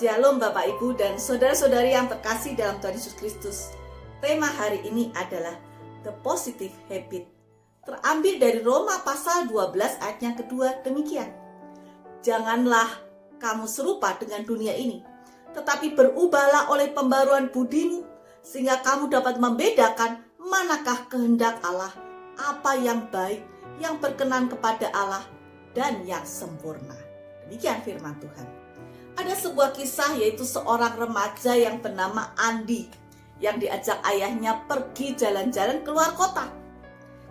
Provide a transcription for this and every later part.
Shalom Bapak Ibu dan saudara-saudari yang terkasih dalam Tuhan Yesus Kristus. Tema hari ini adalah The Positive Habit. Terambil dari Roma pasal 12 ayatnya kedua demikian. Janganlah kamu serupa dengan dunia ini, tetapi berubahlah oleh pembaruan budimu, sehingga kamu dapat membedakan manakah kehendak Allah, apa yang baik, yang berkenan kepada Allah, dan yang sempurna. Demikian firman Tuhan. Ada sebuah kisah yaitu seorang remaja yang bernama Andi yang diajak ayahnya pergi jalan-jalan keluar kota.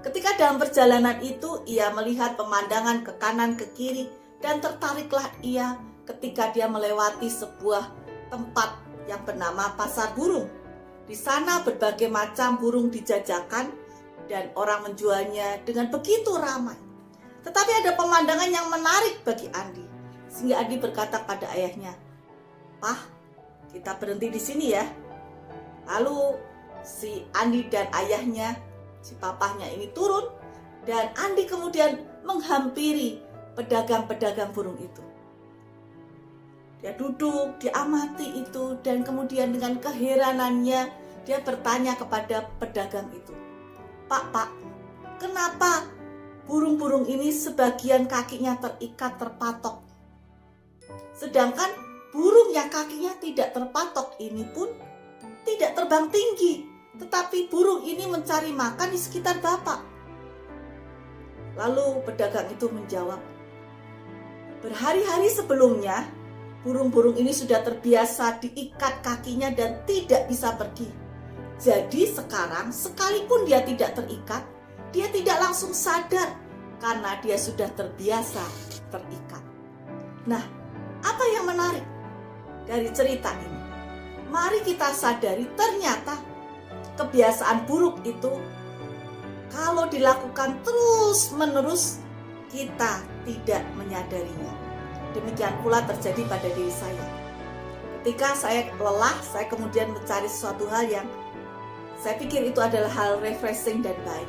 Ketika dalam perjalanan itu ia melihat pemandangan ke kanan ke kiri dan tertariklah ia ketika dia melewati sebuah tempat yang bernama pasar burung. Di sana berbagai macam burung dijajakan dan orang menjualnya dengan begitu ramai. Tetapi ada pemandangan yang menarik bagi Andi. Sehingga Andi berkata pada ayahnya, "Pah, kita berhenti di sini ya." Lalu si Andi dan ayahnya, si papahnya ini turun, dan Andi kemudian menghampiri pedagang-pedagang burung itu. Dia duduk, dia amati itu, dan kemudian dengan keheranannya dia bertanya kepada pedagang itu, Pak, kenapa burung-burung ini sebagian kakinya terikat terpatok? Sedangkan burung yang kakinya tidak terpatok ini pun tidak terbang tinggi, tetapi burung ini mencari makan di sekitar Bapak. Lalu pedagang itu menjawab, berhari-hari sebelumnya burung-burung ini sudah terbiasa diikat kakinya dan tidak bisa pergi. Jadi sekarang sekalipun dia tidak terikat, dia tidak langsung sadar karena dia sudah terbiasa terikat. Nah, apa yang menarik dari cerita ini? Mari kita sadari ternyata kebiasaan buruk itu kalau dilakukan terus-menerus kita tidak menyadarinya. Demikian pula terjadi pada diri saya. Ketika saya lelah, saya kemudian mencari sesuatu hal yang saya pikir itu adalah hal refreshing dan baik.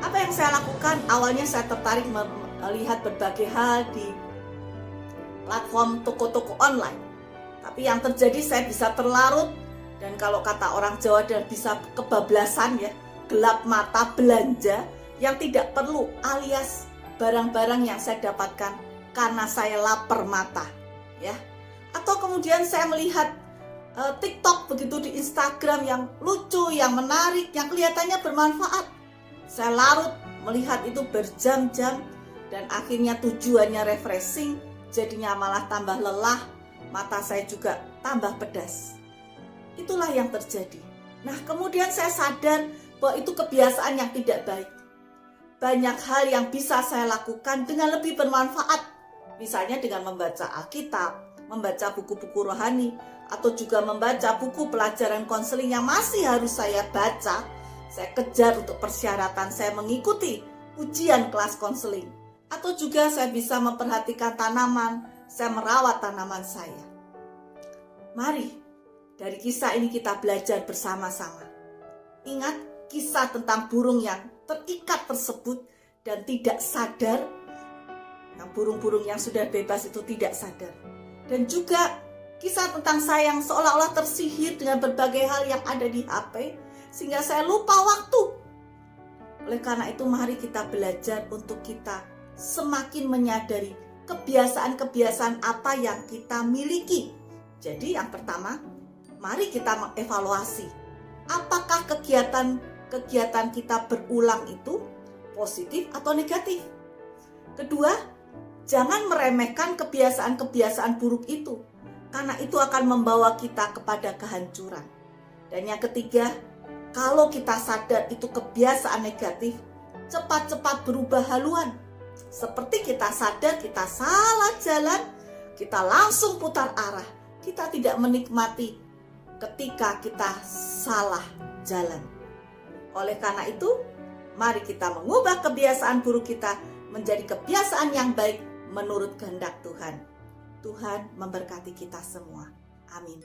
Apa yang saya lakukan? Awalnya saya tertarik melihat berbagai hal di platform toko-toko online. Tapi yang terjadi saya bisa terlarut, dan kalau kata orang Jawa dan bisa kebablasan ya, gelap mata belanja yang tidak perlu, alias barang-barang yang saya dapatkan karena saya lapar mata ya. Atau kemudian saya melihat TikTok begitu di Instagram yang lucu, yang menarik, yang kelihatannya bermanfaat. Saya larut melihat itu berjam-jam dan akhirnya tujuannya refreshing, jadinya malah tambah lelah, mata saya juga tambah pedas. Itulah yang terjadi. Nah, kemudian saya sadar bahwa itu kebiasaan yang tidak baik. Banyak hal yang bisa saya lakukan dengan lebih bermanfaat. Misalnya dengan membaca Alkitab, membaca buku-buku rohani, atau juga membaca buku pelajaran konseling yang masih harus saya baca. Saya kejar untuk persyaratan saya mengikuti ujian kelas konseling. Atau juga saya bisa memperhatikan tanaman, saya merawat tanaman saya. Mari, dari kisah ini kita belajar bersama-sama. Ingat kisah tentang burung yang terikat tersebut dan tidak sadar. Yang burung-burung yang sudah bebas itu tidak sadar. Dan juga kisah tentang saya yang seolah-olah tersihir dengan berbagai hal yang ada di HP, sehingga saya lupa waktu. Oleh karena itu mari kita belajar untuk kita semakin menyadari kebiasaan-kebiasaan apa yang kita miliki. Jadi yang pertama, mari kita mengevaluasi apakah kegiatan kita berulang itu positif atau negatif. Kedua, jangan meremehkan kebiasaan-kebiasaan buruk itu, karena itu akan membawa kita kepada kehancuran. Dan yang ketiga, kalau kita sadar itu kebiasaan negatif, cepat-cepat berubah haluan. Seperti kita sadar kita salah jalan, kita langsung putar arah. Kita tidak menikmati ketika kita salah jalan. Oleh karena itu, mari kita mengubah kebiasaan buruk kita menjadi kebiasaan yang baik menurut kehendak Tuhan. Tuhan memberkati kita semua. Amin.